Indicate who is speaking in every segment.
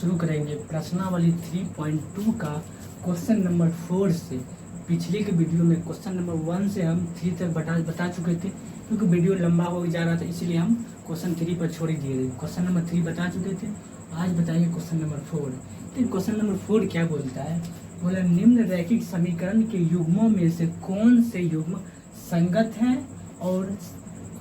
Speaker 1: शुरू करेंगे प्रश्नावली 3.2 का क्वेश्चन नंबर 4 से। पिछले के वीडियो में क्वेश्चन नंबर 1 से हम 3 तक बता चुके थे, क्योंकि वीडियो लंबा हो जा रहा था इसलिए हम क्वेश्चन 3 पर छोड़ दिए थे। क्वेश्चन नंबर 3 बता चुके थे, आज बताएंगे क्वेश्चन नंबर 4। तो क्वेश्चन नंबर 4 क्या बोलता है, बोला निम्न रैखिक समीकरण के युग्मों में से कौन से युग्म संगत है और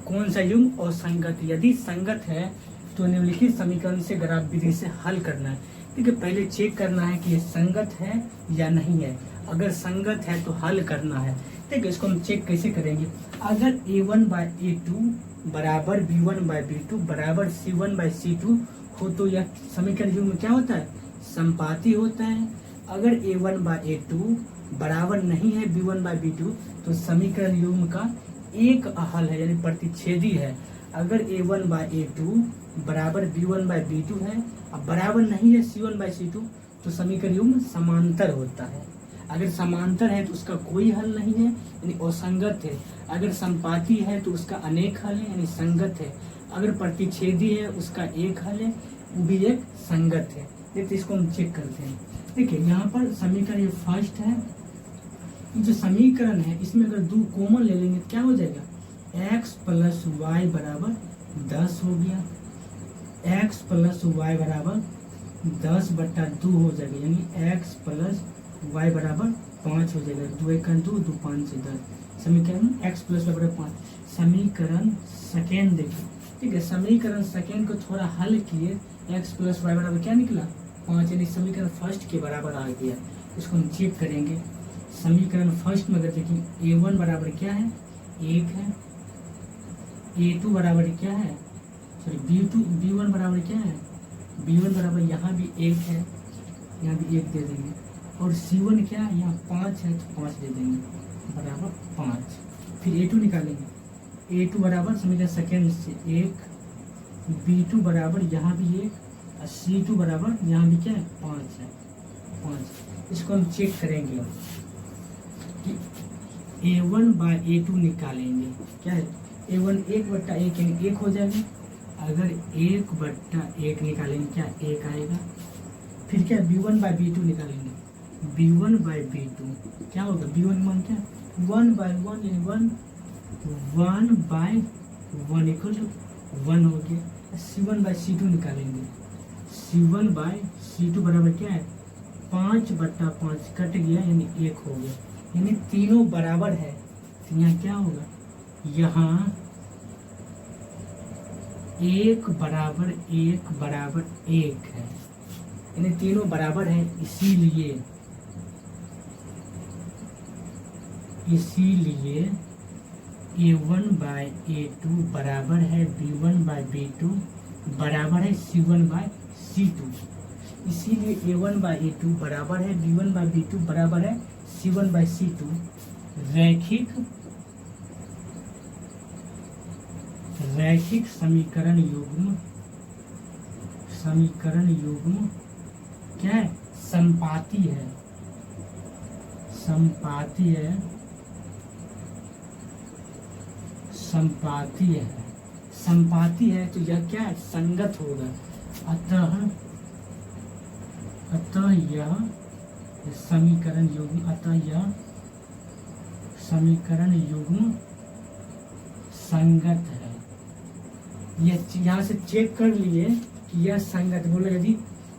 Speaker 1: कौन सा युग्म असंगत। यदि संगत है तो निम्नलिखित समीकरण से ग्राफ विधि से हल करना है। ठीक है, पहले चेक करना है कि ये संगत है या नहीं है। अगर संगत है तो हल करना है। ठीक है, इसको हम चेक कैसे करेंगे। अगर a1/a2 बराबर b1/b2 बराबर c1/c2 हो तो यह समीकरण युग्म क्या होता है, संपाती होता है। अगर a1/a2 बराबर नहीं है b1/b2 तो समीकरण युग्म का एक हल है, यानी प्रतिच्छेदी है। अगर a1/a2 बराबर b1/b2 है अब बराबर नहीं है c1/c2 तो समीकरण युग्म समांतर होता है। अगर समांतर है तो उसका कोई हल नहीं है, यानी असंगत है। अगर संपाती है तो उसका अनेक हल है, यानी संगत है। अगर प्रतिच्छेदी है उसका एक हल है, वो भी एक संगत है। देखिए इसको हम चेक करते हैं। देखिए यहाँ पर समीकरण ये फर्स्ट है, जो समीकरण है इसमें अगर दो कॉमन ले लेंगे क्या हो जाएगा, x + y बराबर 10 हो गया। x + y बराबर 10/2 हो जाएगा, यानी x + y बराबर 5 हो जाएगा। 2 × 2 2 5 से 10। समीकरण x + y बराबर 5। समीकरण सेकेंड देखिए। ठीक है, समीकरण सेकेंड को थोड़ा हल किए, x + y बराबर क्या निकला, 5, यानी समीकरण फर्स्ट के बराबर आ गया। इसको हम चेक करेंगे। समीकरण फर्स्ट में अगर देखें a1 बराबर क्या है, 1 है। a2 बराबर क्या है, सॉरी b1 बराबर क्या है, b1 बराबर यहाँ भी 1 है, यहाँ भी 1 दे देंगे। और c1 क्या है, यहाँ 5 है तो 5 दे देंगे, बराबर 5। फिर a2 निकालेंगे। a2 बराबर समीकरण सेकेंड से 1, b2 बराबर यहाँ भी 1 और c2 बराबर यहाँ भी क्या है, 5 है, 5। इसको हम चेक करेंगे कि a1/a2 निकालेंगे। क्या है, a1 1/1 यानी 1 हो जाएगा। अगर 1/1 निकालेंगे क्या 1 आएगा। फिर क्या b1/b2 निकालेंगे, b1/b2 क्या होगा, b1 मान क्या 1/1 यानी 1/1 = 1 हो गया। c1/c2 निकालेंगे, c1/c2 बराबर क्या है, 5/5 कट गया यानी 1 हो गया। यानी तीनों बराबर है तो यहाँ क्या होगा, यहाँ 1 बराबर 1 बराबर 1 है, यानी तीनों बराबर है। इसीलिए a1/a2 बराबर है b1/b2 बराबर है c1/c2। इसीलिए a1/a2 बराबर है b1/b2 बराबर है c1/c2। रैखिक समीकरण युग्म क्या है, संपाती है। संपाती है तो यह क्या है, संगत होगा। अतः यह समीकरण युग्म संगत है। यह यहाँ से चेक कर लिए कि यह संगत, बोले यदि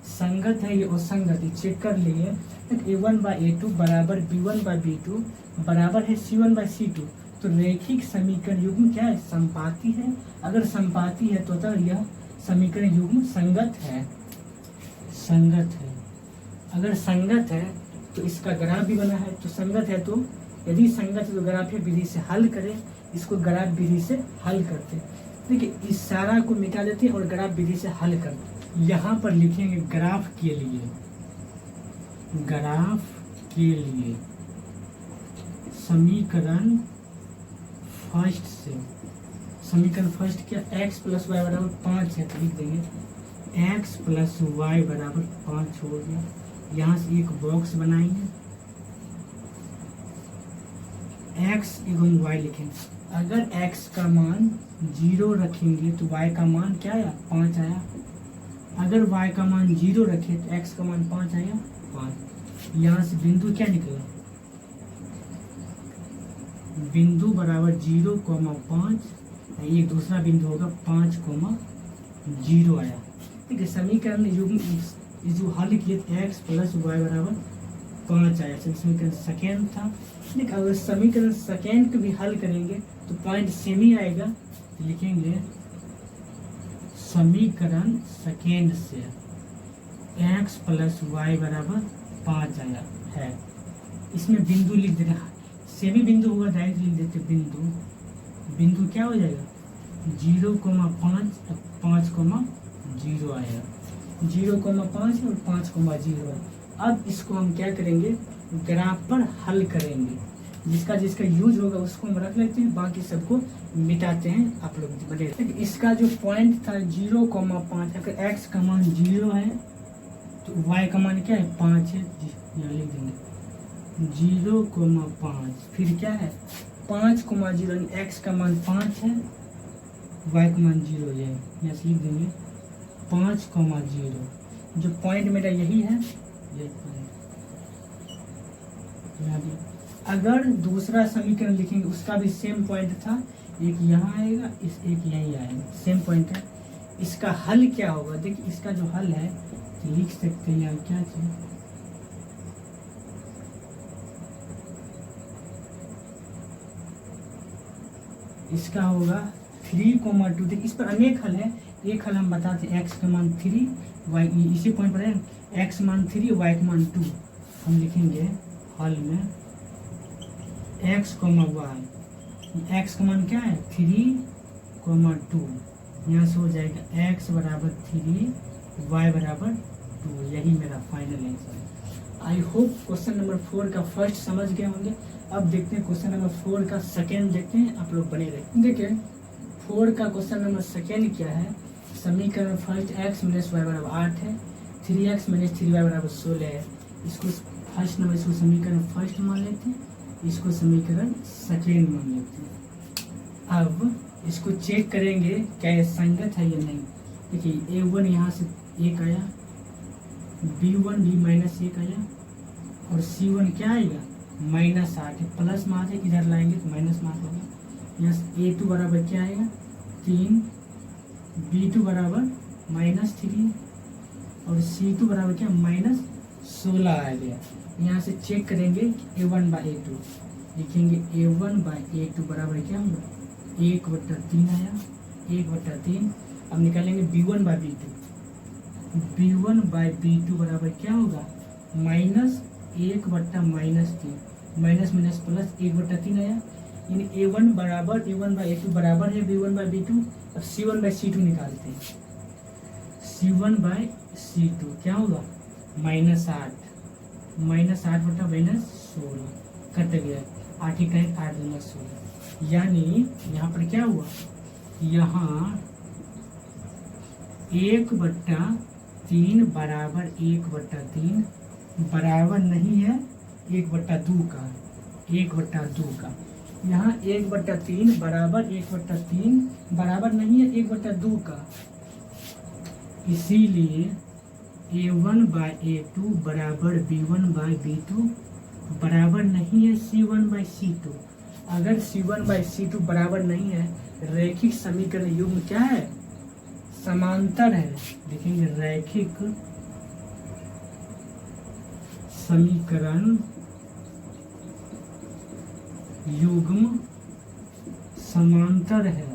Speaker 1: संगत है ये असंगत, ये चेक कर लिए। a1/a2 बराबर b1/b2 बराबर है c1/c2 तो रैखिक समीकरण युग्म क्या है, संपाती है। अगर संपाती है तो अतः यह समीकरण युग्म संगत है। अगर संगत है तो इसका ग्राफ भी बना है, तो संगत है तो यदि संगत है तो ग्राफ विधि से हल करें। इसको ग्राफ विधि से हल करते हैं। देखिए इस सारा को मिटा देते हैं और ग्राफ विधि से हल करते। यहाँ पर लिखेंगे ग्राफ के लिए समीकरण फर्स्ट से। समीकरण फर्स्ट क्या, x + y बराबर 5 है तो लिख देंगे x + y बराबर 5 हो गया। यहाँ से एक बॉक्स बनाएंगे, x एवं y लिखेंगे। अगर x का मान 0 रखेंगे तो y का मान क्या आया, 5 आया। अगर y का मान 0 रखे तो x का मान 5 आएगा 5। यहाँ से बिंदु क्या निकला, बिंदु बराबर 0,5, एक दूसरा बिंदु होगा 5,0 आया। ठीक है, समीकरण जो हल किए x प्लस वाई बराबर 5 आया, समीकरण सेकेंड था। देखिए अगर समीकरण सेकेंड को भी हल करेंगे तो पॉइंट सेम ही आएगा, तो लिखेंगे समीकरण सेकेंड से x प्लस वाई बराबर 5 आया है। इसमें बिंदु लिख देना, सेमी बिंदु होगा डायरेक्ट लिख देते, बिंदु क्या हो जाएगा 0,5 5,0 आएगा, 0,5 और 5,0। अब इसको हम क्या करेंगे, ग्राफ पर हल करेंगे, जिसका जिसका यूज होगा उसको हम रख लेते हैं, बाकी सबको मिटाते हैं। आप लोग बने इसका जो पॉइंट था 0,5, अगर x का मान 0 है तो y का मान क्या है 5 है, यहाँ लिख देंगे 0,5, फिर क्या है 5,0, x का मान 5 है, y का मान 0 हो जाएगा, यहाँ से लिख देंगे 5,0। जो पॉइंट मेरा यही है, यही पॉइंट। अगर दूसरा समीकरण लिखेंगे उसका भी सेम पॉइंट था, एक यहाँ आएगा एक यहीं आएगा, सेम पॉइंट है। इसका हल क्या होगा, देखिए इसका जो हल है तो लिख सकते हैं क्या चाहिए, इसका होगा 3,2। देखिए इस पर अनेक हल है, एक हल हम बताते हैं x का मान 3 y, इसी पॉइंट पर है x मान 3 y का मान 2। हम लिखेंगे हल में x, y, x का मान क्या है 3,2, यहाँ से हो जाएगा x बराबर 3 y बराबर 2, यही मेरा फाइनल आंसर है। आई होप क्वेश्चन नंबर 4 का फर्स्ट समझ गए होंगे। अब देखते हैं क्वेश्चन नंबर 4 का सेकेंड, देखते हैं, आप लोग बने रहे। देखिए 4 का क्वेश्चन नंबर सेकेंड क्या है, समीकरण फर्स्ट x माइनस वाई बराबर 8 है, 3x माइनस 3y बराबर 16 है। इसको फर्स्ट नंबर, इसको समीकरण फर्स्ट मान लेते हैं, इसको समीकरण सेकेंड मान लेते हैं। अब इसको चेक करेंगे क्या ये संगत है या नहीं। देखिए a1 यहाँ से 1 आया, b1 भी -1 आया, और c1 क्या आएगा -8, प्लस में आ जाए, इधर लाएंगे तो माइनस में आ जाएगा। यहाँ से a2 बराबर क्या आएगा 3, b2 बराबर -3, और c2 बराबर क्या -16 आ गया। यहाँ से चेक करेंगे a1/a2, लिखेंगे a1/a2 बराबर क्या होगा 1/3 आया, 1/3। अब निकालेंगे b1/b2, b1/b2 बराबर क्या होगा -1/-3, माइनस माइनस प्लस 1/3 आया, यानी a1 बराबर a1/a2 बराबर है b1/b2। अब c1/c2 निकालते हैं, c1/c2 क्या होगा -8, -8/-16 कट गया, 8 ही कहें 8 दूना 16, यानी यहाँ पर क्या हुआ, यहाँ 1/3 बराबर 1/3 बराबर नहीं है 1/2 का, 1/2 का। यहाँ 1/3 बराबर 1/3 बराबर नहीं है 1/2 का, इसीलिए a1/a2 बराबर b1/b2 बराबर नहीं है c1/c2। अगर c1/c2 बराबर नहीं है, रैखिक समीकरण युग्म क्या है समांतर है। देखेंगे रैखिक समीकरण युग्म समांतर है,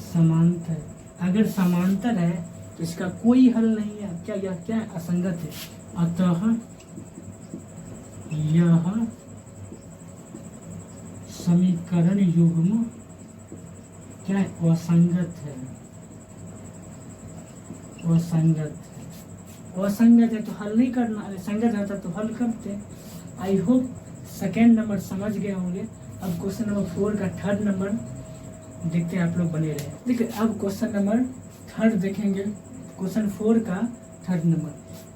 Speaker 1: समांतर। अगर समांतर है तो इसका कोई हल नहीं है, क्या यह क्या है असंगत है, अतः यह समीकरण युग्म क्या है असंगत है, असंगत है, असंगत है तो हल नहीं करना, संगत रहता तो हल करते। आई होप सेकेंड नंबर समझ गए होंगे। अब क्वेश्चन नंबर 4 का थर्ड नंबर देखते हैं, आप लोग बने रहे। देखिए अब क्वेश्चन नंबर थर्ड देखेंगे, क्वेश्चन 4 का थर्ड नंबर।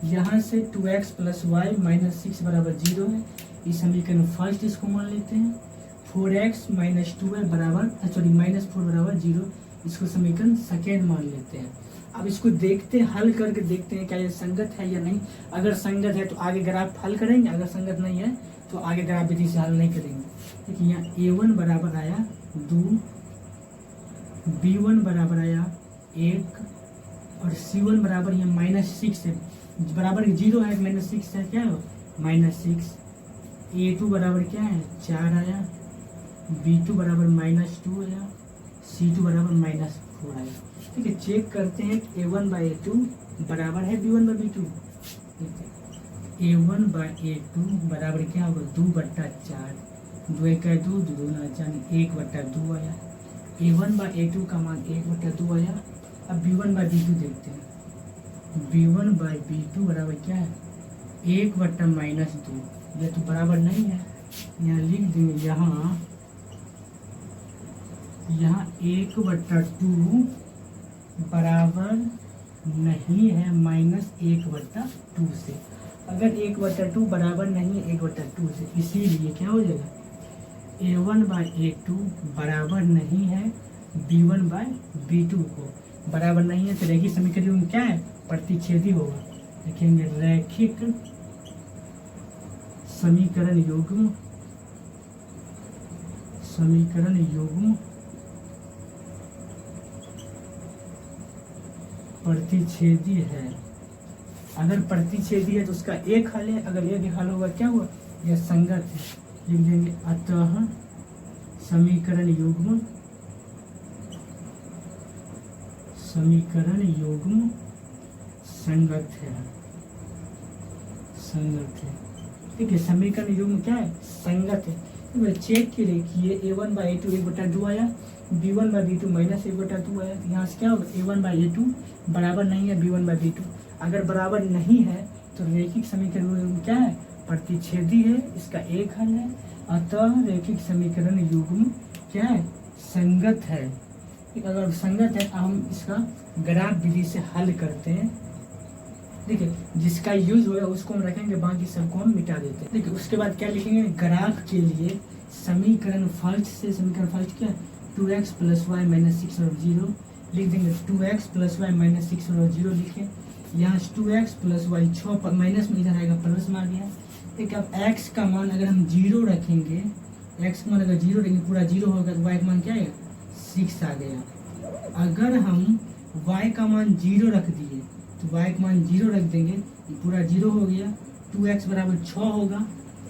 Speaker 1: यहाँ से 2x + y - 6 बराबर 0 है, इस समीकरण फर्स्ट इसको मान लेते हैं। 4x - 2y बराबर -4 बराबर 0, इसको समीकरण सेकेंड मान लेते हैं। अब इसको देखते हल करके देखते हैं क्या ये संगत है या नहीं। अगर संगत है तो आगे ग्राफ हल करेंगे, अगर संगत नहीं है तो आगे ग्राफ विधि से हल नहीं करेंगे। देखिए यहाँ A1 बराबर आया 2, B1 बराबर आया 1 और C1 बराबर यहाँ -6 है, बराबर 0 है, -6 है, क्या है -6। A2 बराबर क्या है 4 आया, B2 बराबर -2 आया, C2 बराबर -4 आया। ठीक है, चेक करते हैं A1/A2 बराबर है B1/B2। A1/A2 बराबर क्या होगा 2/4, 2 1 2, 2 2 4, 1/2 आया। A1/A2 का मान 1/2 आया। अब B1/B2 देखते हैं। B1/B2 बराबर क्या है 1/-2, यह तो बराबर नहीं है, यहाँ लिख देंगे, यहाँ 1/2 बराबर नहीं है -1/2 से। अगर 1/2 बराबर नहीं है 1/2 से, इसीलिए क्या हो जाएगा A1/A2 बराबर नहीं है B1/B2 को, बराबर नहीं है तो रैखिक समीकरण क्या है प्रतिच्छेदी होगा। लिखेंगे रैखिक समीकरण युग्म प्रतिच्छेदी है। अगर प्रतिच्छेदी है तो उसका एक हल है, अगर एक हल होगा क्या हुआ यह संगत है। लिख देंगे अतः समीकरण युग्म संगत है। ठीक है, समीकरण युग्म क्या है संगत है। तो चेक के देखिए A1/A2 1/2 आया, B1/B2 -1/2 आया। तो यहाँ से क्या होगा A1/A2 बराबर नहीं है B1/B2। अगर बराबर नहीं है तो रैखिक समीकरण युग्म क्या है प्रतिच्छेदी है, इसका एक हल है। अतः रैखिक समीकरण युग्म क्या है संगत है। अगर संगत है तो हम इसका ग्राफ विधि से हल करते हैं। देखिए जिसका यूज होगा उसको हम रखेंगे, बाकी सबको हम मिटा देते हैं। देखिए उसके बाद क्या लिखेंगे ग्राफ के लिए समीकरण फर्स्ट क्या 2x + y - 6 और 0 लिख देंगे। 2x + y - 6 और 0 लिखे। यहाँ 2x + y 6 माइनस में इधर आएगा प्लस में आ गया। ठीक है, अब x का मान अगर हम 0 रखेंगे, x का मान अगर 0 रखेंगे पूरा 0 होगा तो y का मान क्या आएगा 6 आ गया। अगर हम y का मान 0 रख दिए तो y का मान 0 रख देंगे, पूरा 0 हो गया। 2x बराबर 6 होगा,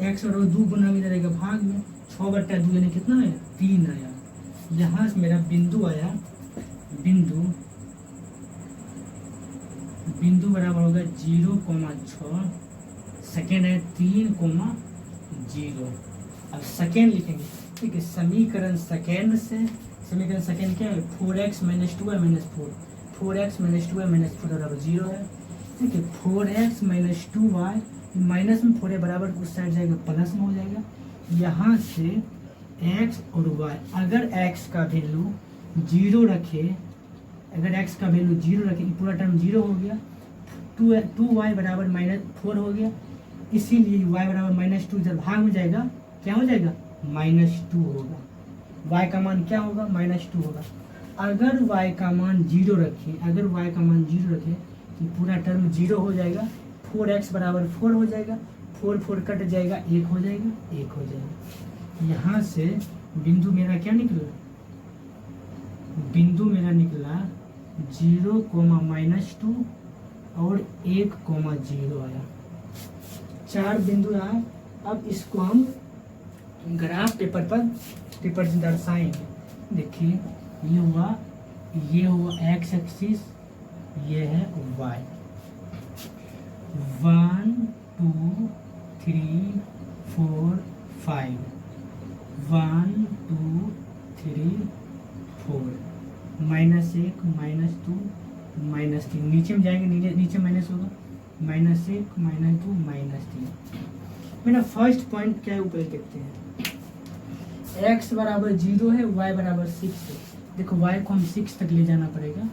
Speaker 1: x और 2 गुना में रहेगा भाग में, 6/2 यानी कितना आया 3 आया। यहाँ से मेरा बिंदु आया, बिंदु बराबर होगा 0,6, सेकेंड है 3,0। अब सेकेंड लिखेंगे। ठीक है, समीकरण सेकेंड क्या है 4x - 2y - 4, 4x - 2y - 4 बराबर 0 है। ठीक है, 4x - 2y माइनस में 4 बराबर उस साइड जाएगा प्लस में हो जाएगा। यहाँ से x और y, अगर x का वैल्यू 0 रखे, पूरा टर्म 0 हो गया। 2y बराबर -4 हो गया, इसीलिए y बराबर -2 इधर भाग में जाएगा, क्या हो जाएगा -2 होगा। y का मान क्या होगा -2 होगा। अगर y का मान 0 रखें, तो पूरा टर्म 0 हो जाएगा। 4x बराबर 4 हो जाएगा, 4 कट जाएगा, 1 हो जाएगा। यहाँ से बिंदु मेरा क्या निकला, 0, -2 और 1,0 आया। 4 बिंदु आए। अब इसको हम ग्राफ पेपर से दर्शाएंगे। देखिए ये हुआ x एक्सिस, ये है y। 1 2 3 4 5, 1 2 3 4, -1 -2 -3, नीचे में जाएंगे, नीचे माइनस होगा, -1 -2 -3। मेरा फर्स्ट पॉइंट क्या है ऊपर देखते हैं। x बराबर 0 है, y बराबर 6 है। देखो y को हम 6 तक ले जाना पड़ेगा।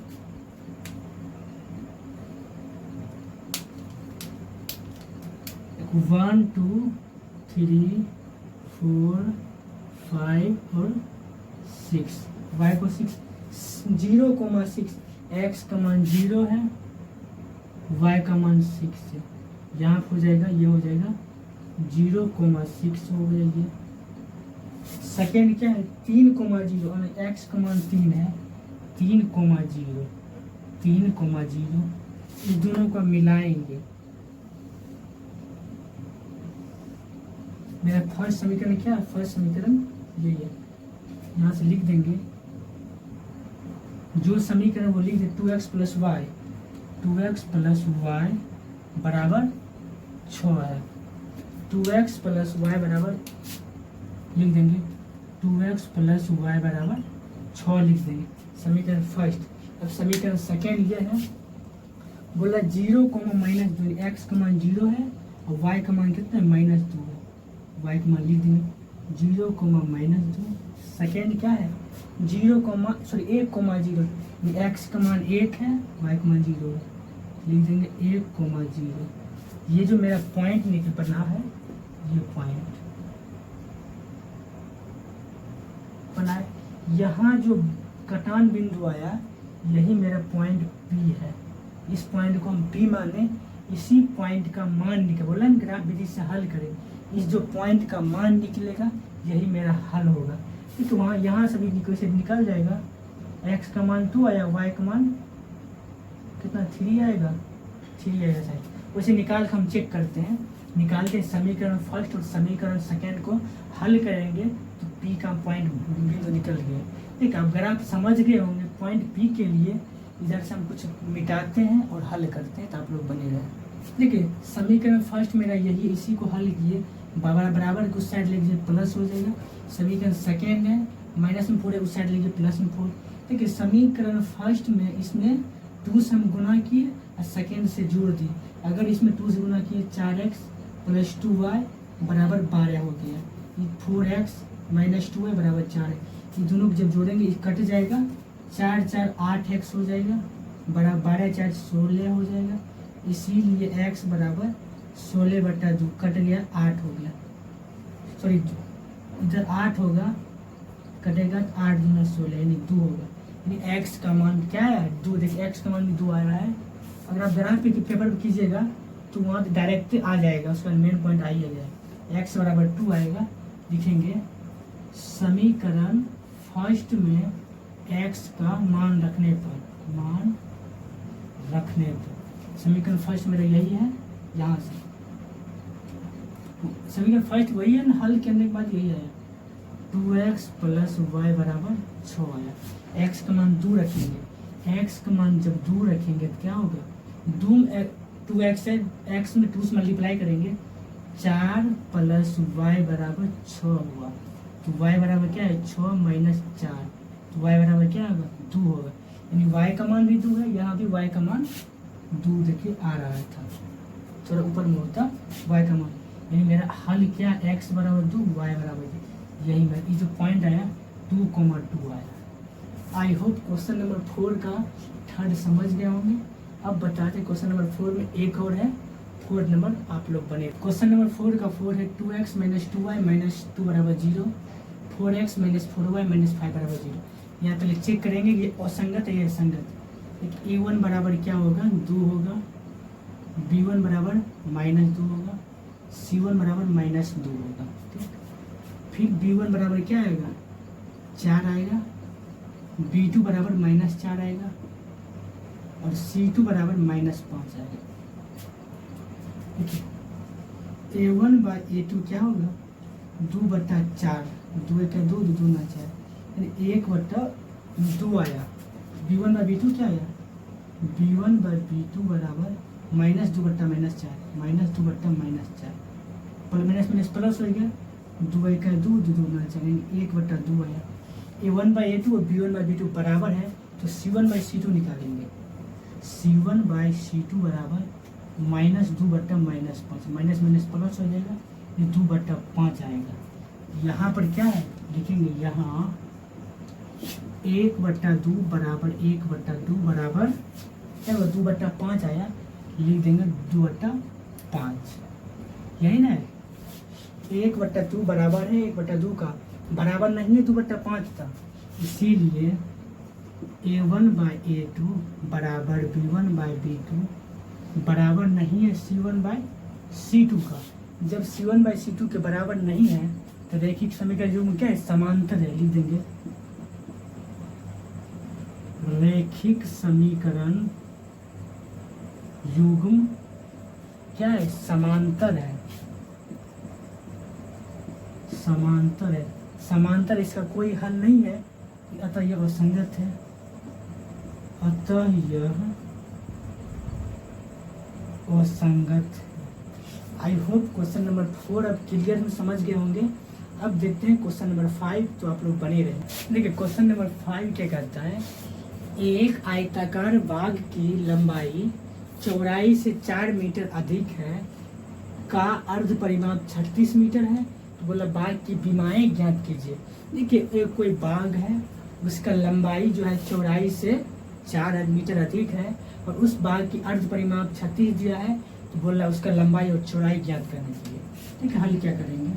Speaker 1: देखो 1 2 3 4 5 और 6, y को 6 0,6 एक्स का मान 0 है, वाई का मान 6 है। यहाँ हो जाएगा, ये हो जाएगा 0,6 हो गया ये। सेकेंड क्या है 3,0 और एक्स का मान 3 है, 3,0 3,0 इस दोनों को मिलाएंगे। मेरा फर्स्ट समीकरण क्या है, फर्स्ट समीकरण यही है, यहाँ से लिख देंगे जो समीकरण वो लिख दे 2x + y, 2x + y बराबर 6 है। 2x + y बराबर लिख देंगे, 2x + y बराबर 6 लिख देंगे समीकरण फर्स्ट। अब समीकरण सेकेंड ये है, बोला 0, -2, एक्स का मान 0 है और वाई का मान कितना है -2 है। वाई का मान लिख देंगे 0, -2। सेकेंड क्या है 1,0, एक्स का मान 1 है, वाई का मान 0 है, लिख देंगे 1,0। ये जो मेरा पॉइंट निकल बना है, ये पॉइंट बना है, यहाँ जो कटान बिंदु आया यही मेरा पॉइंट पी है। इस पॉइंट को हम पी माने, इसी पॉइंट का मान निकल, बोला ना ग्राफ विधि से हल करें, इस जो पॉइंट का मान निकलेगा यही मेरा हल होगा। तो वहाँ यहाँ सभी इक्वेशन निकल जाएगा, एक्स का मान 2 आया, वाई का मान कितना 3 आएगा, 3 आएगा शायद। उसे निकाल कर हम चेक करते हैं, निकाल के समीकरण फर्स्ट और समीकरण सेकेंड को हल करेंगे तो पी का पॉइंट बिंदु निकल गया। ठीक है, अब अगर आप समझ गए होंगे पॉइंट पी के लिए इधर से हम कुछ मिटाते हैं और हल करते हैं तो आप लोग बने रहे। देखिए समीकरण फर्स्ट मेरा यही, इसी को हल किए, बराबर उस साइड ले लीजिए प्लस हो जाएगा। समीकरण सेकेंड है -4 है, उस साइड लीजिए +4। देखिए समीकरण फर्स्ट में इसमें 2 से हम गुना किए और सेकेंड से जोड़ दिए। अगर इसमें 2 से गुना किए 4x + 2y बराबर 12 हो गया, 4x - 2y बराबर 4 है। ये दोनों को जब जोड़ेंगे ये कट जाएगा, 4 4 8x हो जाएगा, बराबर 12 4 16 हो जाएगा। इसीलिए x बराबर 16/2 कट गया, 8 हो गया, सॉरी इधर 8 होगा, कटेगा 8 × 16 यानी 2 होगा। यानी x का मान क्या है 2। देखिए x का मान भी 2 आ रहा है। अगर आप ग्राफ पे पेपर पर कीजिएगा तो वहाँ डायरेक्ट आ जाएगा, उसका मेन पॉइंट आ ही जाएगा, x बराबर 2 आएगा। लिखेंगे समीकरण फर्स्ट में x का मान रखने पर, समीकरण फर्स्ट मेरा यही है। यहाँ से समीकरण फर्स्ट वही है ना, हल करने के बाद यही है, 2x + y बराबर 6 आया। x का मान 2 रखेंगे, x का मान जब 2 रखेंगे तो क्या होगा, 2x है, x में 2 से मल्टीप्लाई करेंगे, 4 + y बराबर 6 हुआ। तो y बराबर क्या है 6 - 4, तो y बराबर क्या होगा 2 होगा। यानी y का मान भी 2 है, यहाँ भी y का मान 2 देखिए आ रहा था, थोड़ा ऊपर में होता y का मान। यानी मेरा हल क्या, x बराबर 2 y बराबर 2, यही मेरा ये जो पॉइंट आया 2,2 आया। आई होप क्वेश्चन नंबर 4 का थर्ड समझ गए होंगे। अब बताते क्वेश्चन नंबर 4 में एक और है, 4 नंबर आप लोग बने। क्वेश्चन नंबर 4 का 4 है 2x - 2y - 2 बराबर 0, 4x - 4y - 5 बराबर 0। यहाँ पहले चेक करेंगे ये असंगत है या संगत। a1 बराबर क्या होगा 2 होगा, b1 बराबर -2 होगा, c1 बराबर -2 होगा। ठीक, फिर b1 बराबर क्या आएगा 4 आएगा, b2 बराबर -4 आएगा और c2 बराबर -5 आएगा। देखिए a1/a2 क्या होगा 2/4, 2 1 2 2 2 4, यानी 1/2 आया। b1/b2 क्या आया, b1/b2 बराबर -2/-4, -2/-4, माइनस प्लस हो गया, 2 1 2 2 2 4, यानी 1/2 आया। a1/a2 और b1/b2 बराबर है तो c1/c2 निकालेंगे, c1/c2 बराबर -2/-5, माइनस प्लस हो जाएगा, ये 2/5 आएगा। यहाँ पर क्या है लिखेंगे, यहाँ 1/2 बराबर 1/2 बराबर क्या होगा 2/5 आया, लिख देंगे 2/5, यही ना है। 1/2 बराबर है 1/2 का, बराबर नहीं है 2/5 था, इसीलिए A1/A2 बराबर B1/B2 बराबर नहीं है C1/C2 का। जब C1/C2 के बराबर नहीं है तो रैखिक समीकरण युग्म क्या है, समांतर है। लिख देंगे रैखिक समीकरण युग्म क्या है, समांतर है। समांतर है, समांतर इसका कोई हल नहीं है, अतः यह असंगत है। अतः यह असंगत। आई होप क्वेश्चन नंबर 4 अब क्लियर में समझ गए होंगे। अब देखते हैं क्वेश्चन नंबर 5, तो आप लोग बने रहे। देखिए क्वेश्चन नंबर 5 क्या कहता है, एक आयताकार बाग की लंबाई चौड़ाई से 4 मीटर अधिक है का अर्ध परिमाप 36 मीटर है। तो बोला बाग की विमाएं ज्ञात कीजिए। देखिए एक कोई बाग है, उसका लंबाई जो है चौड़ाई से 4 मीटर अधिक है और उस बाग की अर्ध परिमाप 36 दिया है। तो बोल रहा है उसका लंबाई और चौड़ाई ज्ञात करने के लिए। ठीक है, हल क्या करेंगे,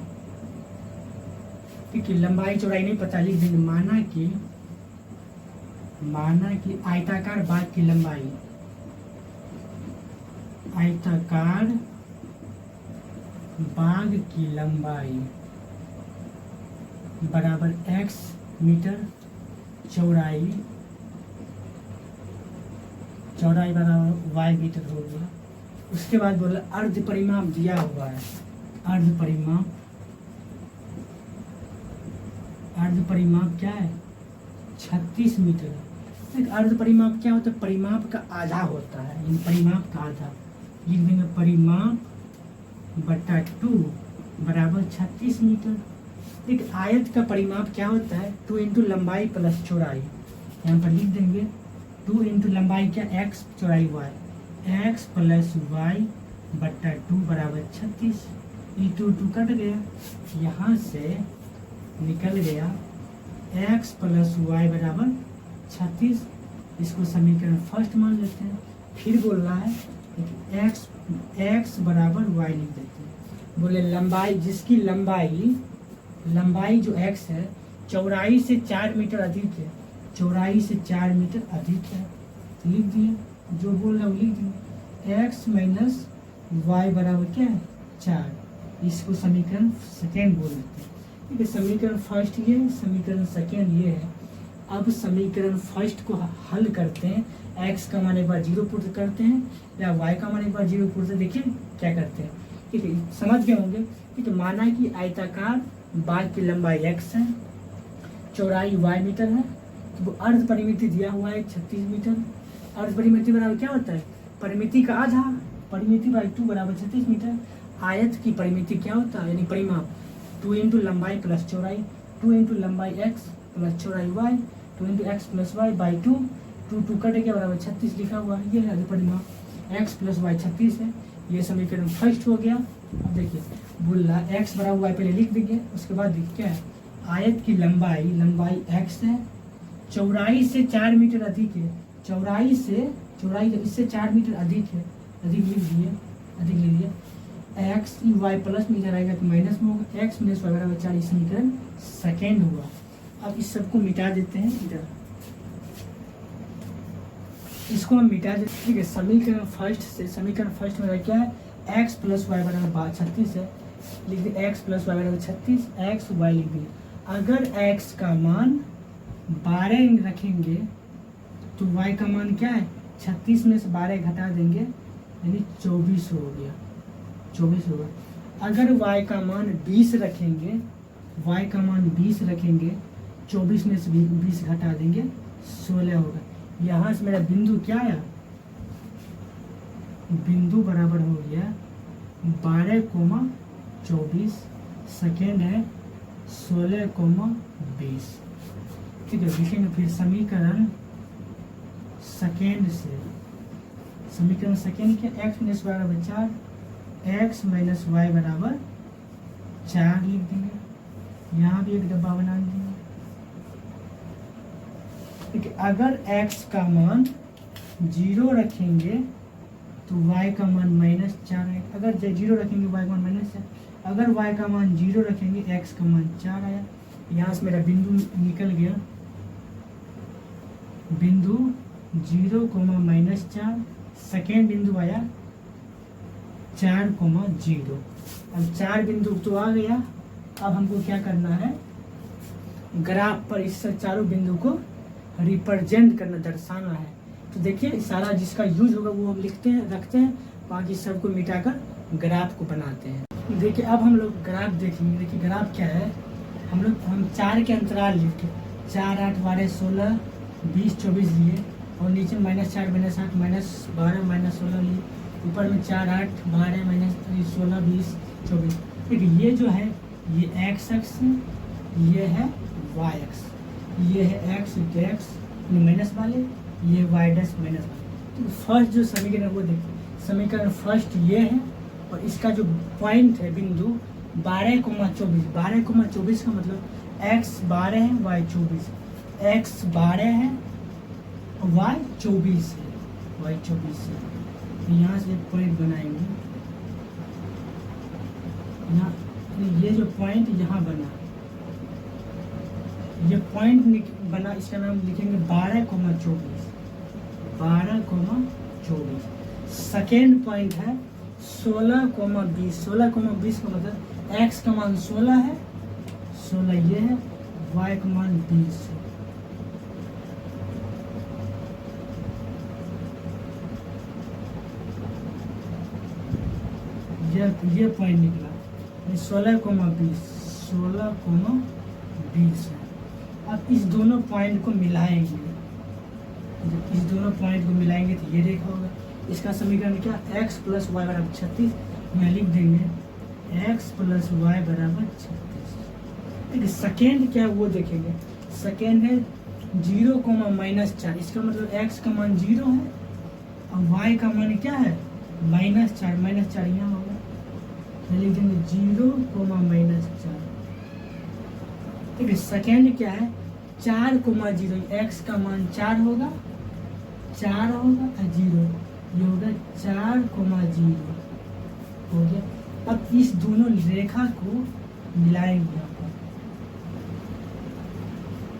Speaker 1: ठीक है, लंबाई चौड़ाई नहीं पता, लिख देंगे माना कि आयताकार बाग की लंबाई, आयताकार बाग की लंबाई बराबर x मीटर, चौड़ाई बराबर y मीटर हो गया। उसके बाद बोला अर्ध परिमाप दिया हुआ है, अर्ध परिमाप क्या है, 36 मीटर। एक अर्ध परिमाप क्या होता है, परिमाप का आधा होता है, इन परिमाप का आधा। लिख देंगे परिमाप बटा 2 बराबर 36 मीटर। एक आयत का परिमाप क्या होता है, 2 इंटू लंबाई प्लस चौड़ाई। यहाँ पर लिख देंगे 2 इंटू लंबाई क्या, x, चौड़ाई y, x प्लस वाई बटा 2 बराबर 36। ये 2 कट गया, यहाँ से निकल गया x प्लस वाई बराबर 36। इसको समीकरण फर्स्ट मान लेते हैं। फिर बोल रहा है x बराबर y लिख देते हैं। बोले लंबाई, जिसकी लंबाई जो x है चौड़ाई से 4 मीटर अधिक है, चौड़ाई से 4 मीटर अधिक है। तो लिख दिए, जो बोल रहा है वो लिख दिए। x माइनस वाई बराबर क्या है, 4। इसको समीकरण सेकेंड बोल देते हैं। ठीक है, समीकरण फर्स्ट ये है, समीकरण सेकेंड ये है। अब समीकरण फर्स्ट को हल करते हैं, x का मान एक बार 0 पुट करते हैं या y का मान एक बार 0 पुट, देखिए क्या करते हैं। ठीक है, समझ गए होंगे। ठीक है, माना कि आयताकार बाग की लंबाई x है, चौड़ाई y मीटर है, तो वो अर्ध परिमिति दिया हुआ है 36 मीटर। अर्ध परिमिति बराबर क्या होता है, परिमिति का आधा, परिमिति बाई 2 बराबर 36 मीटर। आयत की परिमिति क्या होता है, यानी परिमाप 2 इंटू लंबाई प्लस चौड़ाई, 2 इंटू लंबाई x प्लस चौड़ाई y, 2 into x plus y by 2, 2 cut गया बराबर 36 लिखा हुआ है। ये है परिमाप x प्लस वाई 36 है। ये समीकरण फर्स्ट हो गया। अब देखिए बोल रहा x बराबर वाई पहले लिख देंगे, उसके बाद देखिए क्या है, आयत की लंबाई x है, चौड़ाई से 4 मीटर अधिक है, चौड़ाई इससे 4 मीटर अधिक है, अधिक लिख लीजिए। x वाई प्लस में इधर आएगा तो माइनस में होगा, x माइनस वाई बराबर 4। समीकरण सेकेंड हुआ। अब इस सबको मिटा देते हैं, इधर इसको हम मिटा देते हैं। ठीक है, समीकरण फर्स्ट में क्या है, x प्लस वाई बराबर 36 है। लिख दिए x प्लस वाई बराबर 36, x वाई लिख दिए। अगर x का मान 12 रखेंगे तो y का मान क्या है, 36 में से 12 घटा देंगे यानी 24 हो गया, 24 होगा। अगर y का मान 20 रखेंगे, 24 में से 20 घटा देंगे 16 होगा। यहाँ से मेरा बिंदु क्या आया, बिंदु बराबर हो गया 12,24, सेकेंड है 16,20। ठीक है, लिखेंगे फिर समीकरण सेकेंड के x माइनस वाई बराबर 4, x माइनस वाई बराबर 4 लिख देंगे। यहाँ भी एक डब्बा बना देंगे। ठीक है, अगर x का मान 0 रखेंगे तो y का मान -4 है। अगर 0 रखेंगे y का मान -4, अगर y का मान 0 रखेंगे x का मान 4 आया। यहाँ से मेरा बिंदु निकल गया, बिंदु 0, -4, सेकेंड बिंदु आया 4, 0। अब 4 बिंदु तो आ गया। अब हमको क्या करना है, ग्राफ पर इस चारों बिंदु को रिप्रेजेंट करना, दर्शाना है। तो देखिए सारा जिसका यूज होगा वो हम लिखते हैं, रखते हैं, बाकी सबको मिटाकर ग्राफ को बनाते हैं। देखिए अब हम लोग ग्राफ देखेंगे। देखिए ग्राफ क्या है, हम 4 के अंतराल लिखे, 4, 8, 12, 16, 20, 24 लिए, और नीचे -4, -8, -12, -16 लिए, ऊपर में 4, 8, 12, -16, 20, 24। देखिए ये जो है ये एक्स अक्ष है, ये है वाई अक्ष, ये है एक्स माइनस वाले, ये वाई डैश माइनस वाले। तो फर्स्ट जो समीकरण वो देखिए, समीकरण फर्स्ट ये है, और इसका जो पॉइंट है बिंदु 12,24, 12,24 का मतलब एक्स 12 है, वाई 24, एक्स 12 है, वाई 24 है, वाई 24 है। यहाँ से एक पॉइंट बनाएंगे, यहाँ ये जो पॉइंट यहाँ बना, ये पॉइंट बना, इसका नाम लिखेंगे 12,24, 12,24। सेकेंड पॉइंट है 16,20, 16,20 का मतलब एक्स का मान 16 है, 16 ये है, वाई का मान 20 है। ये पॉइंट निकला 16,20, 16,20 है। अब इस दोनों पॉइंट को मिलाएंगे, जब इस दोनों पॉइंट को मिलाएंगे तो ये रेखा होगा। इसका समीकरण क्या, x + y = 36, यहाँ लिख देंगे x + y = 36। देखिए सेकेंड क्या है वो देखेंगे, सेकेंड है 0, -4, इसका मतलब x का मान 0 है, और y का मान क्या है -4 यहाँ होगा, लिख देंगे 0, -4। ठीक है, सेकेंड क्या है 4,0, x का मान 4 होगा, 4 होगा और 0, ये होगा 4,0 हो गया। अब इस दोनों रेखा को मिलाएंगे यहाँ पर,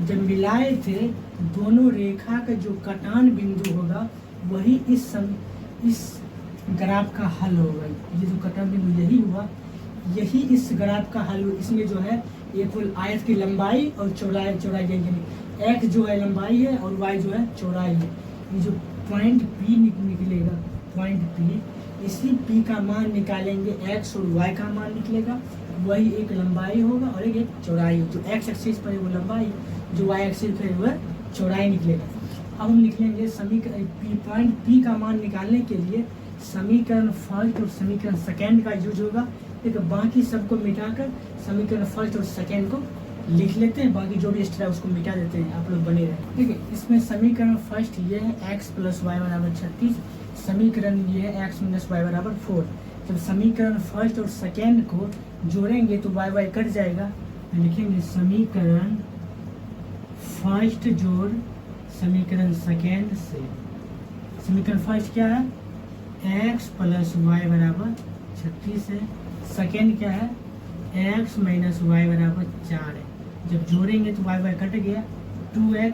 Speaker 1: जब मिलाए थे दोनों रेखा का जो कटान बिंदु होगा वही इस ग्राफ का हल होगा। ये जो कटान बिंदु यही हुआ, यही इस ग्राफ का हल। इसमें जो है ये कुल आयत की लंबाई और चौड़ाई यानी x जो है लंबाई है और y जो है चौड़ाई है। ये जो पॉइंट P निकलेगा, पॉइंट P, इसी P का मान निकालेंगे, x और y का मान निकलेगा, वही एक लंबाई होगा और एक चौड़ाई। जो x एक्सिस पर है वो लंबाई, जो y एक्सिस पर है वह चौड़ाई निकलेगा। अब हम निकलेंगे समीकरण पॉइंट P का मान निकालने के लिए समीकरण फर्स्ट और समीकरण सेकेंड का यूज होगा। ठीक है, बाकी सबको मिटाकर समीकरण फर्स्ट और सेकेंड को लिख लेते हैं, बाकी जो भी एक्स्ट्रा है उसको मिटा देते हैं, आप लोग बने रहें। ठीक है, इसमें समीकरण फर्स्ट ये है x + y = 36, समीकरण ये है x - y = 4। जब समीकरण फर्स्ट और सेकेंड को जोड़ेंगे तो y कट जाएगा, लिखेंगे समीकरण फर्स्ट जोड़ समीकरण सेकेंड से। समीकरण फर्स्ट क्या है, x + y = 36 है, सेकेंड क्या है x - y = 4 है। जब जोड़ेंगे तो y कट गया, 2x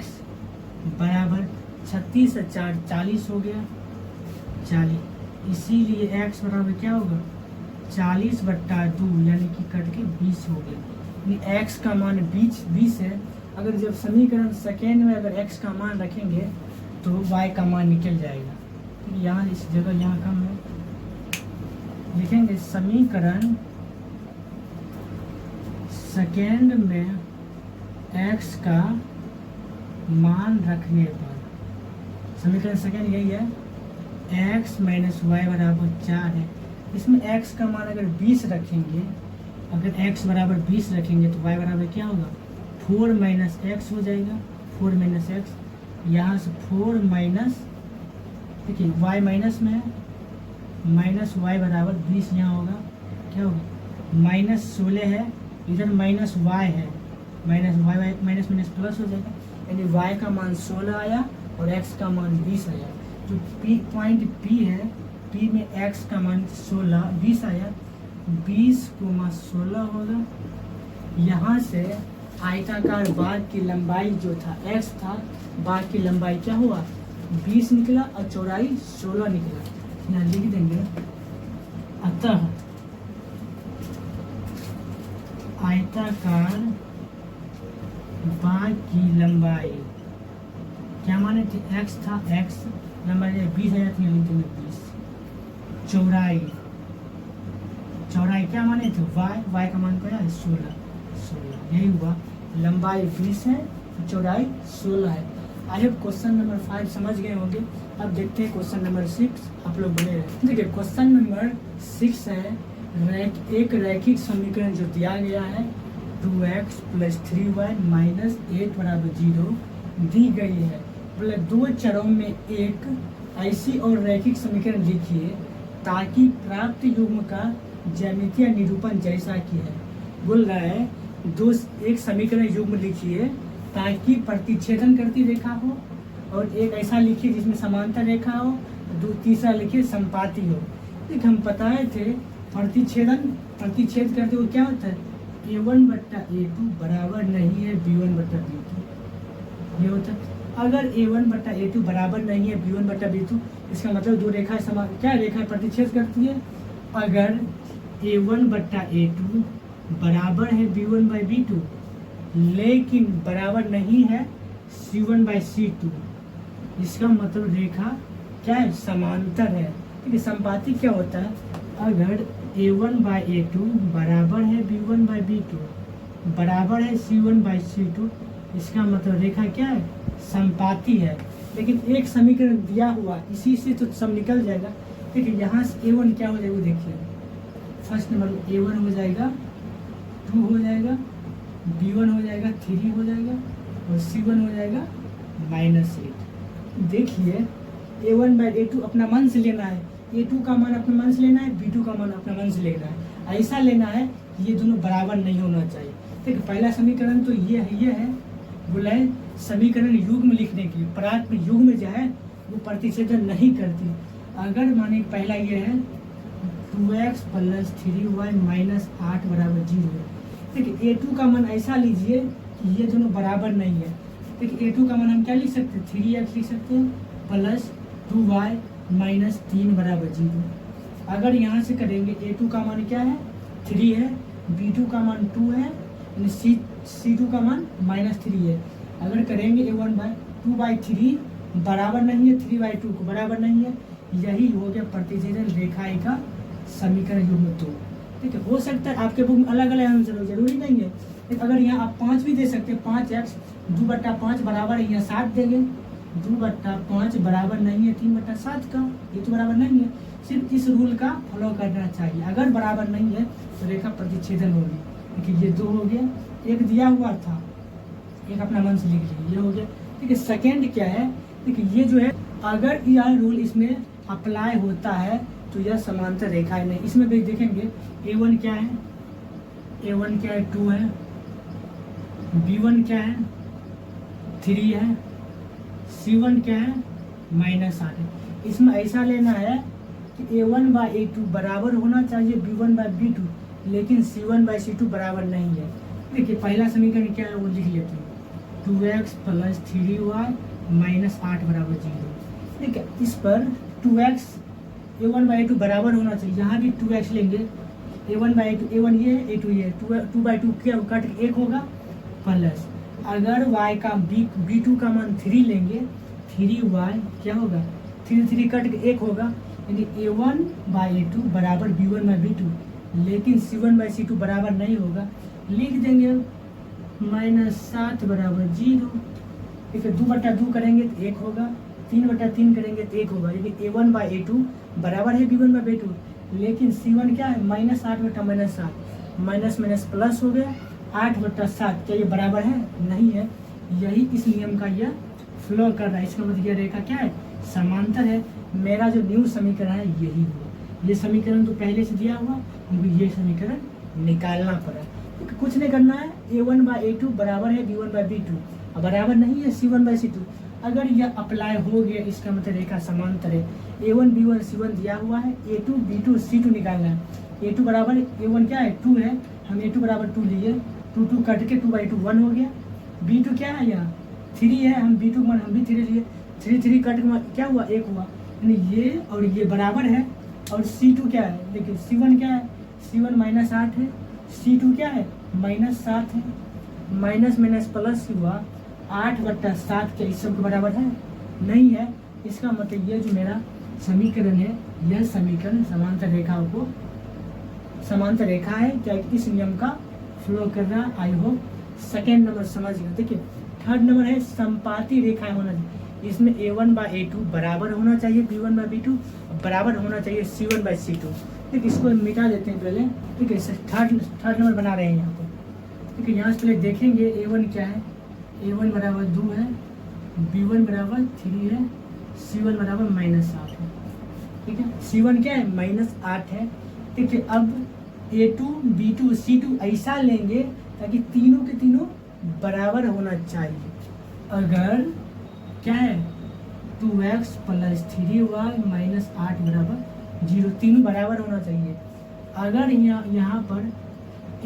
Speaker 1: = 36 है, 4 40 हो गया, 40। इसीलिए x बराबर क्या होगा 40/2 यानी कि कट के 20 हो गया, यानी x का मान 20 है। अगर जब समीकरण सेकेंड में अगर x का मान रखेंगे तो y का मान निकल जाएगा। यहाँ इस जगह यहाँ कम है, लिखेंगे समीकरण सेकेंड में x का मान रखने पर, समीकरण सेकेंड यही है, x - y = 4 है। इसमें x का मान अगर 20 रखेंगे, अगर x = 20 रखेंगे तो y बराबर क्या होगा 4 - x हो जाएगा, 4 - x, यहाँ से 4 देखिए y माइनस में है, -y = 20 यहाँ होगा, क्या होगा -16 है, इधर -y है, -y प्लस हो जाएगा, यानी y का मान 16 आया और x का मान 20 आया। जो पॉइंट P है, P में x का मान 20 आया, 20,16 होगा। यहाँ से आयताकार बाग की लंबाई जो था x था, बाग की लंबाई क्या हुआ 20 निकला और चौड़ाई 16 निकला। यहाँ लिख देंगे अतः आयताकार बाग की लंबाई क्या माने थे x था, x लंबाई 20 है तो लिख देंगे 20। चौड़ाई क्या माने थे y का मान क्या है 16। यही हुआ, लंबाई 20 है चौड़ाई 16 है। आई होप क्वेश्चन नंबर 5 समझ गए होंगे। अब देखते हैं क्वेश्चन नंबर 6, आप लोग बने रहे। देखिए क्वेश्चन नंबर 6 है, एक रैखिक समीकरण जो दिया गया है 2x + 3y - 8 = 0 दी गई है। बोले दो चरों में एक ऐसी और रैखिक समीकरण लिखिए ताकि प्राप्त युग्म का ज्यामितीय निरूपण जैसा कि है। बोल रहा है एक समीकरण युग्म लिखिए ताकि प्रतिच्छेदन करती रेखा हो, और एक ऐसा लिखिए जिसमें समांतर रेखा हो, तीसरा लिखिए संपाती हो। देखिए हम बताए थे प्रतिच्छेद करते हुए क्या होता है a1/a2 बराबर नहीं है b1/b2। ये होता है अगर a1/a2 बराबर नहीं है b1/b2, इसका मतलब दो रेखा क्या रेखा प्रतिच्छेद करती है। अगर a1/a2 बराबर है b1/b2 लेकिन बराबर नहीं है c1/c2, इसका मतलब रेखा क्या है समांतर है। ठीक है, संपाती क्या होता है अगर a1/a2 बराबर है b1/b2 बराबर है c1/c2, इसका मतलब रेखा क्या है संपाती है। लेकिन एक समीकरण दिया हुआ इसी से तो सब निकल जाएगा। ठीक है, यहाँ से a1 क्या हो जाएगा देखिए, फर्स्ट नंबर a1 हो जाएगा 2 हो जाएगा, b1 हो जाएगा 3 हो जाएगा और c1 हो जाएगा -8। देखिए a1/a2 अपना मन से लेना है, a2 का मान अपने मन से लेना है, b2 का मान अपना मन से लेना है। ऐसा लेना है कि ये दोनों बराबर नहीं होना चाहिए। ठीक है, पहला समीकरण तो ये है बोला है समीकरण युग्म लिखने के लिए प्राप्त युग्म जो है वो प्रतिच्छेदन नहीं करती। अगर माने पहला ये है 2x + 3y - 8 = 0। देखिए a2 का मान ऐसा लीजिए कि ये दोनों बराबर नहीं है। देखिए a2 का मान हम क्या लिख सकते हैं 3x लिख सकते हैं प्लस 2y - 3 = 0। अगर यहाँ से करेंगे a2 का मान क्या है 3 है, b2 का मान 2 है, c2 का मान -3 है। अगर करेंगे a1/2/3 बराबर नहीं है 3/2 को बराबर नहीं है, यही हो गया प्रतिच्छेदन रेखाएं का समीकरण युग्म 2। ठीक है, हो सकता है आपके बुक में अलग अलग आंसर हो, जरूरी नहीं है। अगर यहाँ आप 5 भी दे सकते हैं, 5x 2/5 बराबर है, यहाँ 7 देंगे, 2/5 बराबर नहीं है 3/7 का, ये तो बराबर नहीं है। सिर्फ इस रूल का फॉलो करना चाहिए, अगर बराबर नहीं है तो रेखा प्रतिच्छेदन होगी। देखिए ये 2 हो गया, एक दिया हुआ था, एक अपना मन से लिख लीजिए, ये हो गया। ठीक है, सेकेंड क्या है देखिए ये जो है अगर यह रूल इसमें अप्लाई होता है तो यह समांतर रेखा है नहीं। इसमें भी देखेंगे a1 क्या है 2 है, b1 क्या है 3 है, c1 क्या है -8 है। इसमें ऐसा लेना है कि a1/a2 बराबर होना चाहिए b1/b2 लेकिन c1/c2 बराबर नहीं है। देखिए पहला समीकरण क्या है वो लिख लेते हैं 2x + 3y - 8 = 0। ठीक है, इस पर 2x a1/a2 बराबर होना चाहिए, यहाँ भी 2x लेंगे, a1/a2 a1 ये है a2 ये 2/2 क्या कट 1 होगा प्लस अगर y का b2 का मान 3 लेंगे 3y क्या होगा 3 कट 1 होगा, यानी a1/a2 बराबर b1/b2 लेकिन c1/c2 बराबर नहीं होगा। लिख देंगे -7 = 0। ठीक है, 2/2 करेंगे तो 1 होगा, 3/3 करेंगे तो 1 होगा, यानी a1/a2 बराबर है b1/b2 लेकिन c1 क्या है -8/-7 माइनस प्लस हो गया 8/7। क्या ये बराबर है नहीं है, यही इस नियम का यह फ्लो कर रहा है। इसका मतलब यह रेखा क्या है समांतर है। मेरा जो न्यू समीकरण है यही हुआ, ये समीकरण तो पहले से दिया हुआ, हमको ये समीकरण निकालना पड़ा। तो कुछ नहीं करना है, a1/a2 बराबर है b1/b2 और बराबर नहीं है c1/c2। अगर यह अप्लाई हो गया इसका मतलब रेखा समांतर है। a1 b1 c1 दिया हुआ है, a2 b2 c2 निकालना है। a2 बराबर a1 क्या है 2 है, हम a2 बराबर 2 लिए 2 कट के 2/2 1 हो गया। B2 क्या है यहाँ 3 है, हम B2 मान हम भी 3 लिए, 3 कट के क्या हुआ 1 हुआ, यानी ये और ये बराबर है। और C2 क्या है, देखिए C1 क्या है, C1 -8 है, C2 क्या है -7 है, माइनस माइनस प्लस हुआ 8/7 क्या इस सब के बराबर है, नहीं है। इसका मतलब ये जो मेरा समीकरण है, यह समीकरण समांतर रेखाओं को समांतर रेखा है, क्या इस नियम का फ्लो कर रहा है। आई होप सेकेंड नंबर समझ गए। देखिए थर्ड नंबर है संपाती रेखाएं होना चाहिए, इसमें A1/A2 बराबर होना चाहिए, B1/B2 बराबर होना चाहिए C1/C2। ठीक, इसको मिटा देते हैं पहले। ठीक है, थर्ड नंबर बना रहे हैं यहाँ पर। ठीक है, यहाँ से पहले देखेंगे A1 क्या है, A1 बराबर 2 है, B1 बराबर 3 है, C1 बराबर -8 है। ठीक है, C1 क्या है -8 है। ठीक है, अब A2 B2 C2 ऐसा लेंगे ताकि तीनों के तीनों बराबर होना चाहिए। अगर क्या है 2x + 3y - 8 बराबर 0, तीनों बराबर होना चाहिए। अगर यहाँ पर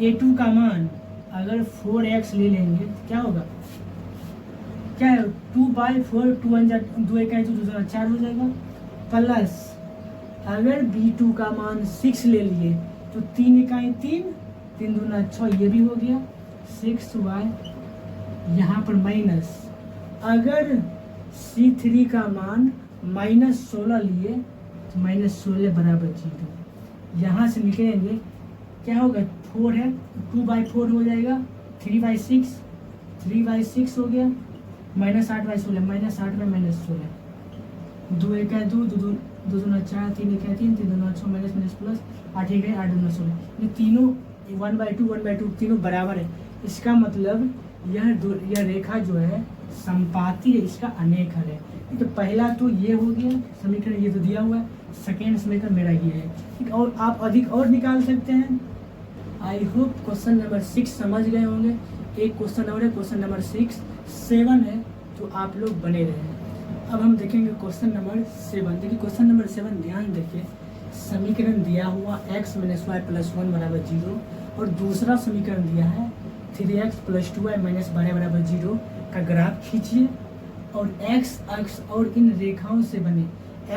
Speaker 1: A2 का मान अगर 4x ले लेंगे तो क्या होगा, क्या है 2/4, 2 1 दूसरा 4 हो जाएगा, प्लस अगर B2 का मान 6 ले लिए तो 3 इकाई 3, 3 दूना 6, ये भी हो गया 6y, यहाँ पर माइनस अगर C3 का मान -16 लिए तो -16 बराबर 0, यहाँ से निकलेंगे क्या होगा 4 है 2/4 हो जाएगा, 3/6 3/6 हो गया, -8/16 -8 में -16, 2 1 2 2 दूना 4, 3 1 3 3 दूना 6, माइनस माइनस प्लस 8 1 8 दूना 16, ये तीनों 1/2 तीनों बराबर है। इसका मतलब यह रेखा जो है संपाती है, इसका अनेक हल है। ठीक है, पहला तो ये हो गया समीकरण, ये तो दिया हुआ है, सेकेंड समीकरण मेरा ये है। ठीक, और आप अधिक और निकाल सकते हैं। आई होप क्वेश्चन नंबर 6 समझ गए होंगे। एक क्वेश्चन और है, क्वेश्चन नंबर 6 7 है, तो आप लोग बने रहे। अब हम देखेंगे क्वेश्चन नंबर 7। देखिए क्वेश्चन नंबर 7 ध्यान देखिए, समीकरण दिया हुआ x - y + 1 बराबर 0 और दूसरा समीकरण दिया है 3x + 2y - 12 बराबर 0 का ग्राफ खींचिए और x अक्ष और इन रेखाओं से बने,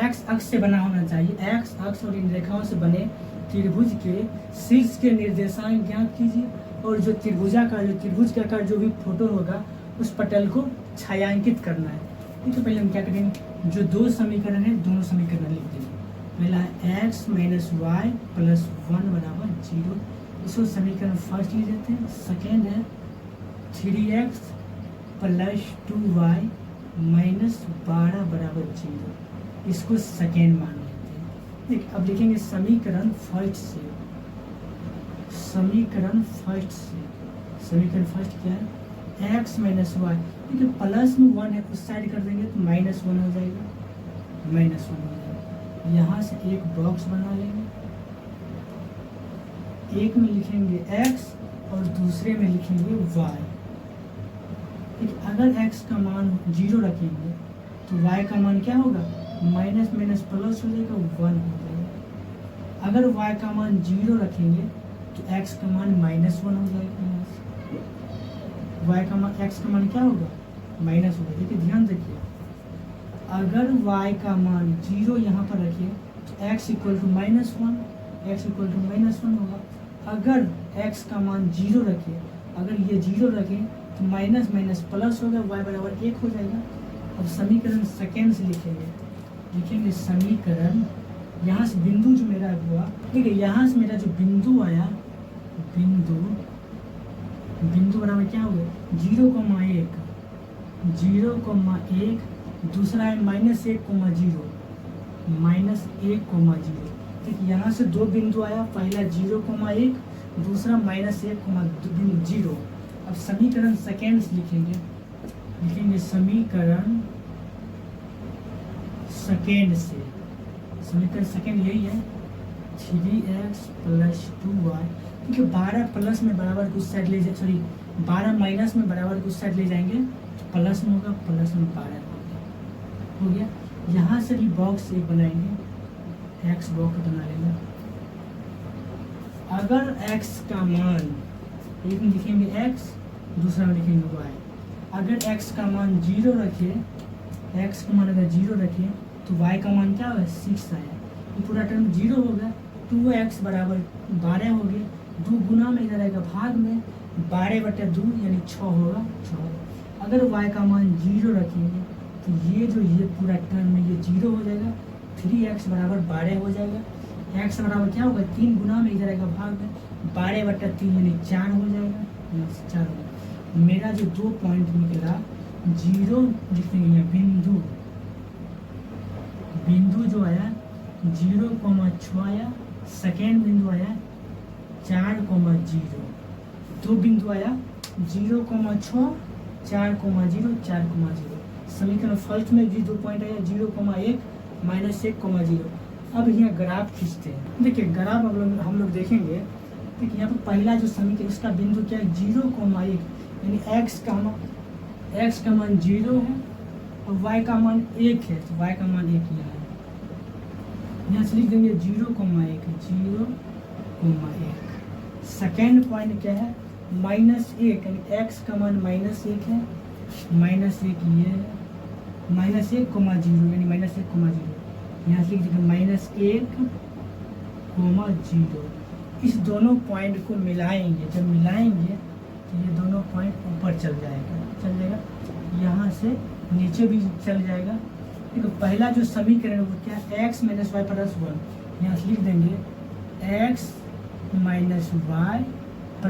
Speaker 1: x अक्ष से बना होना चाहिए, x अक्ष और इन रेखाओं से बने त्रिभुज के शीर्ष के निर्देशांक ज्ञात कीजिए और जो त्रिभुज के आकार जो भी फोटो होगा उस पटल को छायांकित करना है। ठीक है, पहले हम क्या करेंगे, जो दो समीकरण है दोनों समीकरण लिख देंगे। पहला है x - y + 1 बराबर 0, इसको समीकरण फर्स्ट लिख देते हैं। सेकेंड है 3x + 2y - 12 बराबर 0, इसको सेकेंड मान लेते हैं। ठीक, अब लिखेंगे समीकरण फर्स्ट से। समीकरण फर्स्ट क्या है x - y, ठीक है, प्लस में 1 है उस साइड कर देंगे तो -1 हो जाएगा, -1 हो जाएगा। यहाँ से एक बॉक्स बना लेंगे, एक में लिखेंगे x और दूसरे में लिखेंगे y। ठीक, अगर x का मान 0 रखेंगे तो y का मान क्या होगा, माइनस माइनस प्लस हो जाएगा, 1 हो जाएगा। अगर y का मान 0 रखेंगे तो x का मान -1 हो जाएगा, y का मान x का मान क्या होगा माइनस होगा। देखिए ध्यान देखिए, अगर y का मान 0 यहाँ पर रखिए तो x = -1, x = -1 होगा। अगर x का मान 0 रखिए, अगर ये 0 रखें तो माइनस माइनस प्लस होगा, y बराबर 1 हो जाएगा। अब समीकरण सेकेंड से लिखेंगे समीकरण, यहाँ से बिंदु जो मेरा हुआ, ठीक है, यहाँ से मेरा जो बिंदु आया, बिंदु बराबर क्या होगा 0,1, दूसरा है -1,0, -1,0। ठीक, यहाँ से दो बिंदु आया, पहला 0,1, दूसरा -1,0। अब समीकरण सेकेंड लिखेंगे समीकरण सेकेंड से। समीकरण सेकेंड यही है 3x + 2y। ठीक है, 12 प्लस में बराबर कुछ साइड ले जाए, सॉरी 12 माइनस में बराबर कुछ साइड ले जाएंगे तो प्लस में होगा, प्लस में 12 हो गया। यहाँ से भी बॉक्स एक बनाएंगे, x बॉक्स बना लेंगे। अगर x का मान एक में लिखेंगे x, दूसरा में लिखेंगे y। अगर x का मान 0 रखे, x का मान अगर 0 रखे तो y का मान क्या होगा 6 आया, ये पूरा टर्म 0 हो गया। 2x बराबर 12 हो गया, 2 गुना में इधर आएगा भाग में, 12/2 यानी 6 होगा 6। अगर y का मान 0 रखेंगे तो ये पूरा टर्म है ये 0 हो जाएगा, 3x बराबर 12 हो जाएगा। x बराबर क्या होगा 3 गुना में इधर आएगा भाग में, 12/3 यानी 4 हो जाएगा, यहाँ से 4 हो जाएगा। मेरा जो 2 पॉइंट निकला 0 लिखेंगे बिंदु जो आया 0,6 आया, सेकेंड बिंदु आया 4,0, 2 बिंदु आया 0,6, 4,0, 4,0। समीकरण फर्स्ट में भी 2 पॉइंट आया 0,1, -1,0। अब यहाँ ग्राफ खींचते हैं। देखिए ग्राफ हम लोग देखेंगे। देखिए यहाँ पर पहला जो समीकरण उसका बिंदु क्या है 0,1, यानी x का मान 0 है और y का मान 1 है, तो y का मान 1 यहाँ है। यहाँ से लिख देंगे 0,1, 0,1। सेकेंड पॉइंट क्या है -1, यानी x का मान -1 है, -1 ये है, -1,0 यानी -1,0। यहाँ से लिख देंगे -1,0। इस दोनों पॉइंट को मिलाएंगे, जब मिलाएंगे तो ये दोनों पॉइंट ऊपर चल जाएगा, यहाँ से नीचे भी चल जाएगा। देखो पहला जो समीकरण है वो क्या है x - y + 1। यहाँ से लिख देंगे x - y +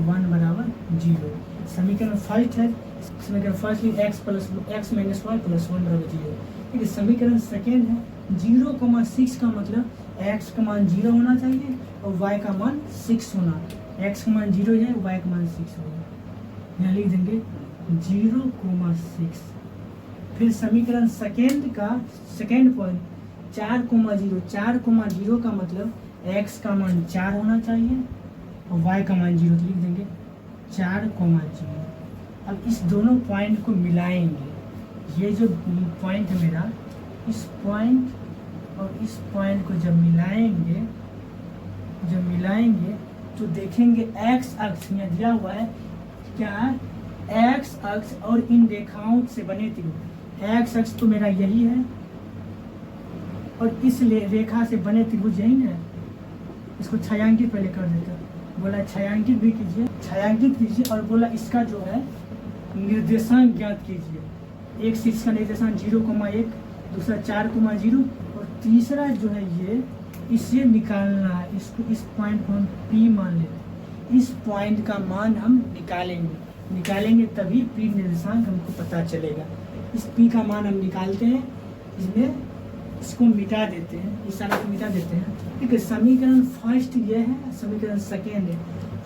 Speaker 1: 1 बराबर 0। समीकरण फर्स्ट है, समीकरण फर्स्ट लिख x - y + 1 बराबर 0। ठीक है, समीकरण सेकेंड है 0,6 का मतलब x का मान 0 होना चाहिए और y का मान 6 होना। x का मान 0 है, y का मान 6 होगा। यहाँ लिख देंगे 0,6। फिर समीकरण सेकेंड का सेकेंड पॉइंट 4,0 का मतलब x का मान 4 होना चाहिए और y का मान 0, तो लिख देंगे 4,0। अब इस दोनों पॉइंट को मिलाएंगे। ये जो पॉइंट है मेरा, इस पॉइंट और इस पॉइंट को जब मिलाएंगे तो देखेंगे x अक्ष यहाँ दिया हुआ है क्या, x अक्ष और इन रेखाओं से बने त्रिभुज। x अक्ष तो मेरा यही है और इस रेखा से बने त्रिभुज यही है। इसको छायांकित पहले कर देता, बोला छायांकित भी कीजिए, छायांकित कीजिए और बोला इसका जो है निर्देशांक ज्ञात कीजिए। एक शीर्ष का निर्देशांक 0,1, दूसरा 4,0 और तीसरा जो है ये इसे निकालना है। इसको इस पॉइंट को हम P मान लेते हैं। इस पॉइंट का मान हम निकालेंगे तभी P निर्देशांक हमको पता चलेगा। इस P का मान हम निकालते हैं, इसको मिटा देते हैं, इस सारे को मिटा देते हैं। ठीक है, समीकरण फर्स्ट ये है, समीकरण सेकेंड है।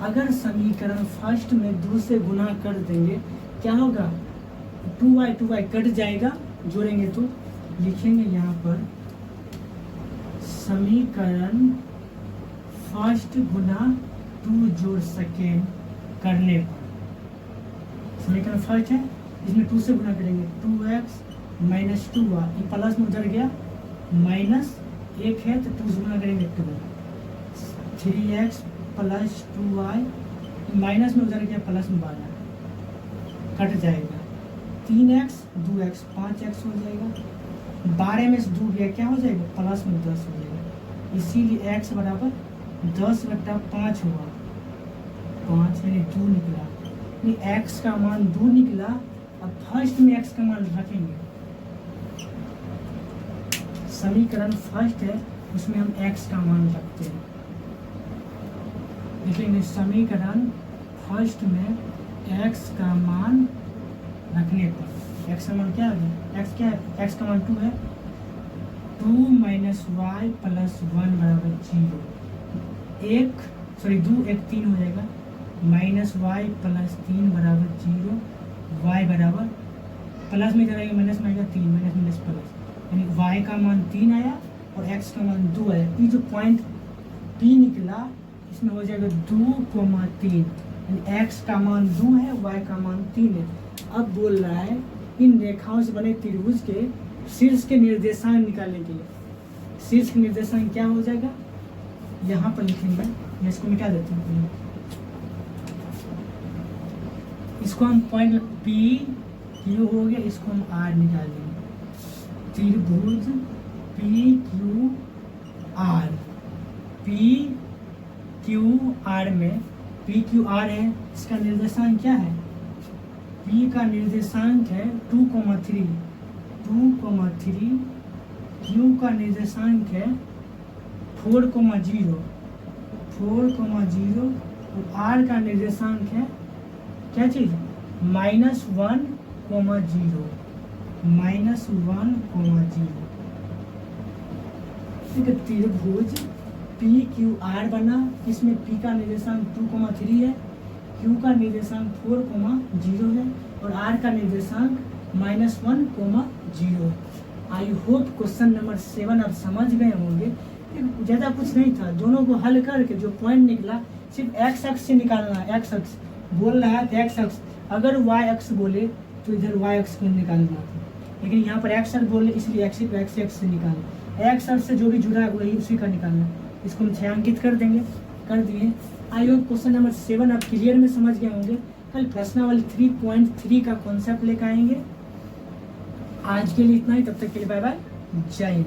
Speaker 1: अगर समीकरण फर्स्ट में 2 से गुना कर देंगे क्या होगा, 2y कट जाएगा, जोड़ेंगे तो लिखेंगे यहाँ पर समीकरण फर्स्ट गुना 2 जोड़ सेकेंड करने पर। समीकरण फर्स्ट है, इसमें 2 से गुना करेंगे 2x - 2y, ये प्लस में उधर गया, -1 है तो 2 से गुना करेंगे 2, 3x + 2y, माइनस में उधर गया प्लस में 12 कट जाएगा, 3x 2x 5x हो जाएगा, 12 में से 2 गया क्या हो जाएगा प्लस में 10 हो जाएगा। इसीलिए x बराबर 10/5 हुआ, 5 यानी 2 निकला। x का मान 2 निकला। अब फर्स्ट में x का मान रखेंगे, समीकरण फर्स्ट है उसमें हम x का मान रखते हैं। लिखेंगे समीकरण फर्स्ट में x का मान रखने पर, x का मान क्या है, x क्या है, x का मान 2 है, 2 - y + 1 बराबर 0। 2 1 3 हो जाएगा, -y + 3 बराबर 0, y बराबर प्लस में जाएगा माइनस में आएगा 3, माइनस प्लस, यानी y का मान 3 आया और x का मान 2 आया। ये जो पॉइंट P निकला इसमें हो जाएगा 2,3, यानी x का मान 2 है, y का मान 3 है। अब बोल रहा है इन रेखाओं से बने त्रिभुज के शीर्ष के निर्देशांक निकालने के लिए। शीर्ष के निर्देशांक क्या हो जाएगा, यहाँ पर लिखेंगे, मैं इसको मिटा देता हूँ। इसको हम पॉइंट पी क्यू हो गया, इसको हम आर निकाल देंगे। त्रिभुज P Q R, P Q R में पी क्यू आर है, इसका निर्देशांक क्या है? पी का निर्देशांक है 2,3, 2,3, क्यू का निर्देशांक है 4,0, 4,0 और आर का निर्देशांक है क्या चीज़? -1,0, -1,0। ठीक है, त्रिभुज पी क्यू आर बना, इसमें पी का निर्देशांक 2,3 है, क्यू का निर्देशांक 4,0 है और आर का निर्देशांक -1,0। आई होप क्वेश्चन नंबर 7 आप समझ गए होंगे। ज़्यादा कुछ नहीं था, दोनों को हल करके जो पॉइंट निकला सिर्फ एक्स अक्ष से निकालना है। एक्स अक्ष बोल रहा है तो एक्स अक्ष, अगर वाई अक्ष बोले तो इधर वाई अक्ष को निकालना था, लेकिन यहाँ पर एक्स अक्ष बोले इसलिए एक्स अक्ष से निकालना। एक्स अक्ष से जो भी जुड़ा है वही उसी का निकालना। इसको हम छायांकित कर देंगे, कर दिए। आई होप क्वेश्चन नंबर 7 आप क्लियर में समझ गए होंगे। कल प्रश्नावली 3.3 का कॉन्सेप्ट लेकर आएंगे। आज के लिए इतना ही, तब तक के लिए बाय बाय, जय हिंद।